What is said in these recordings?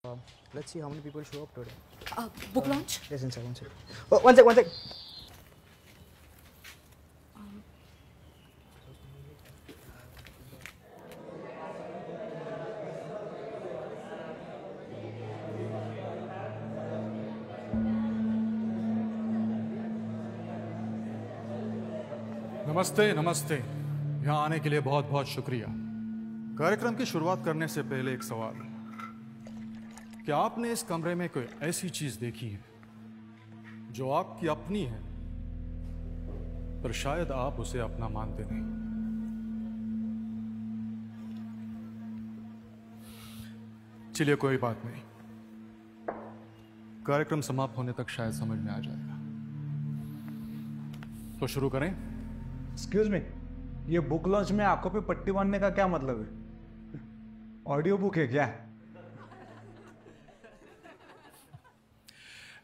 Let's see how many people show up today. Book launch? Yes, one sec. Oh, one sec. नमस्ते नमस्ते। यहाँ आने के लिए बहुत बहुत शुक्रिया। कार्यक्रम की शुरुआत करने से पहले एक सवाल, क्या आपने इस कमरे में कोई ऐसी चीज देखी है जो आपकी अपनी है पर शायद आप उसे अपना मानते नहीं? चलिए कोई बात नहीं, कार्यक्रम समाप्त होने तक शायद समझ में आ जाएगा। तो शुरू करें। एक्सक्यूज मी, ये बुक लॉन्च में आंखों पे पट्टी बांधने का क्या मतलब है? ऑडियो बुक है क्या?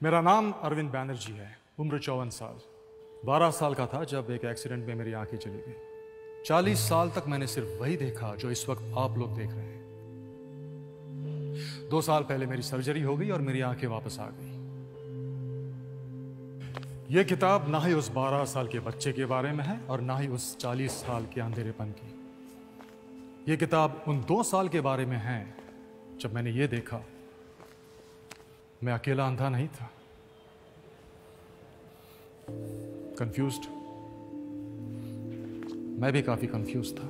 मेरा नाम अरविंद बैनर्जी है, उम्र 54 साल। 12 साल का था जब एक एक्सीडेंट में मेरी आंखें चली गई। 40 साल तक मैंने सिर्फ वही देखा जो इस वक्त आप लोग देख रहे हैं। 2 साल पहले मेरी सर्जरी हो गई और मेरी आंखें वापस आ गई। यह किताब ना ही उस 12 साल के बच्चे के बारे में है और ना ही उस 40 साल के अंधेरेपन की। यह किताब उन 2 साल के बारे में है जब मैंने ये देखा मैं अकेला अंधा नहीं था। कंफ्यूज्ड, मैं भी काफी कंफ्यूज था,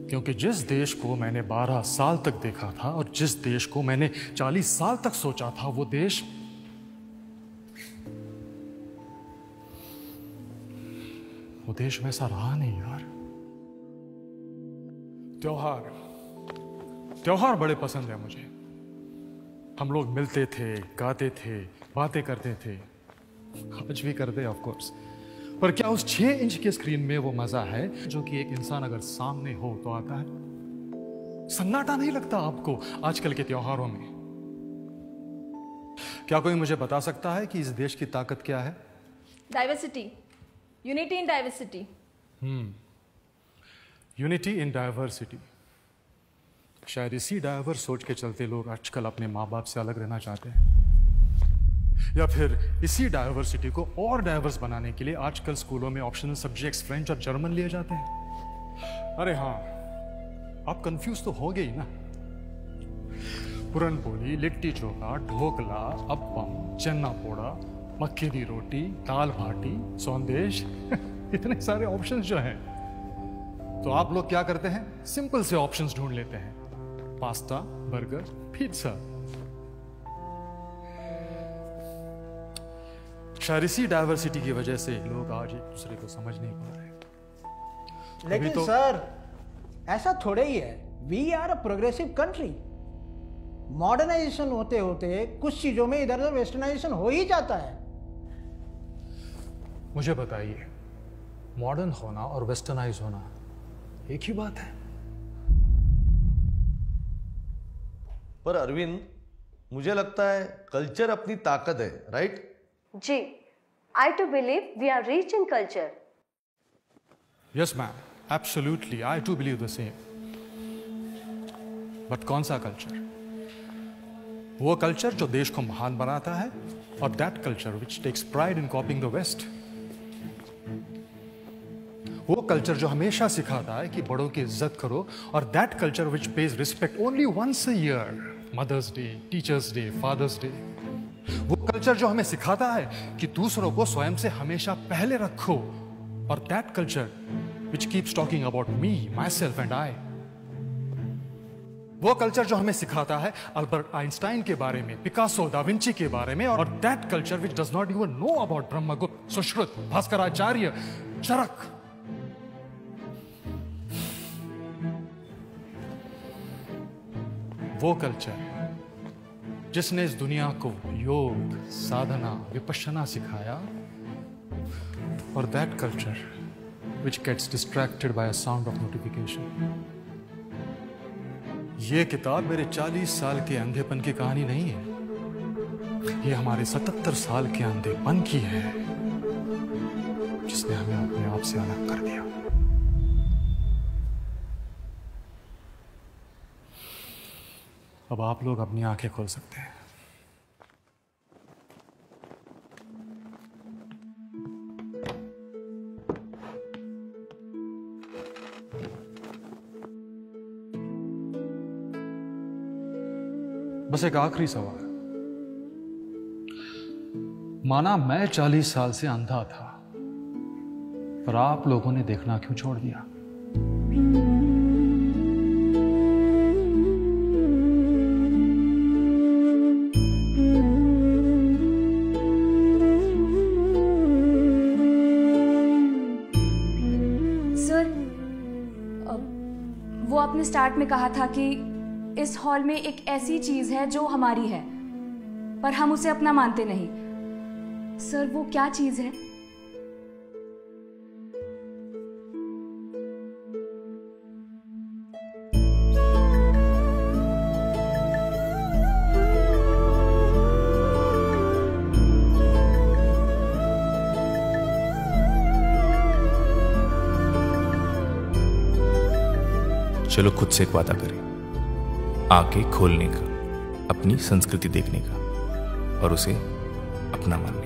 क्योंकि जिस देश को मैंने 12 साल तक देखा था और जिस देश को मैंने 40 साल तक सोचा था, वो देश वैसा रहा नहीं यार। त्योहार बड़े पसंद है मुझे। हम लोग मिलते थे, गाते थे, बातें करते थे, आज भी करते ऑफ कोर्स। पर क्या उस 6 इंच के स्क्रीन में वो मजा है जो कि एक इंसान अगर सामने हो तो आता है? सन्नाटा नहीं लगता आपको आजकल के त्योहारों में? क्या कोई मुझे बता सकता है कि इस देश की ताकत क्या है? Diversity, unity in diversity. Unity in diversity. शायद इसी डाइवर्स सोच के चलते लोग आजकल अपने माँ बाप से अलग रहना चाहते हैं, या फिर इसी डाइवर्सिटी को और डाइवर्स बनाने के लिए आजकल स्कूलों में ऑप्शनल सब्जेक्ट्स फ्रेंच और जर्मन लिए जाते हैं। अरे हाँ, आप कंफ्यूज तो हो गई ना। पुरनपोली, लिट्टी चोखा, ढोकला, अप्पम, चन्ना पोड़ा, मक्के दी रोटी, दाल भाटी, सौंदेश इतने सारे ऑप्शंस जो हैं, तो आप लोग क्या करते हैं? सिंपल से ऑप्शंस ढूंढ लेते हैं, पास्ता, बर्गर, पिज्जा। शायद इसी डाइवर्सिटी की वजह से लोग आज एक दूसरे को समझ नहीं पा रहे। लेकिन तो सर, ऐसा थोड़े ही है। We are a progressive country. Modernization होते होते कुछ चीजों में इधर उधर वेस्टर्नाइजेशन हो ही जाता है। मुझे बताइए, मॉडर्न होना और वेस्टर्नाइज होना एक ही बात है? पर अरविंद, मुझे लगता है कल्चर अपनी ताकत है, राइट? जी, I too believe we are rich in culture. Yes ma'am, absolutely, I too believe the same. But कौन सा कल्चर? वो कल्चर जो देश को महान बनाता है, और that culture which takes pride in copying the West. वो कल्चर जो हमेशा सिखाता है कि बड़ों की इज्जत करो, और that culture which pays respect only once a year, mother's day, teachers' day, father's day. वो कल्चर जो हमें सिखाता है कि दूसरों को स्वयं से हमेशा पहले रखो, और that culture which keeps talking about me, my self and I. वो कल्चर जो हमें सिखाता है अल्बर्ट आइंस्टाइन के बारे में, पिकासो, दा विंची के बारे में, और that culture which does not even know about Brahmagupta, Sushruta, Bhaskaracharya, Charaka. वो कल्चर जिसने इस दुनिया को योग, साधना, विपश्यना सिखाया, और that culture which gets distracted by a sound of notification. ये किताब मेरे 40 साल के अंधेपन की कहानी नहीं है, ये हमारे 77 साल के अंधेपन की है, जिसने हमें अपने आप से अलग कर दिया। अब आप लोग अपनी आंखें खोल सकते हैं। बस एक आखिरी सवाल। माना मैं 40 साल से अंधा था, पर आप लोगों ने देखना क्यों छोड़ दिया? सर, वो आपने स्टार्ट में कहा था कि इस हॉल में एक ऐसी चीज है जो हमारी है, पर हम उसे अपना मानते नहीं। सर, वो क्या चीज है? चलो खुद से एक वादा करें, आंखें खोलने का, अपनी संस्कृति देखने का और उसे अपना मानने का।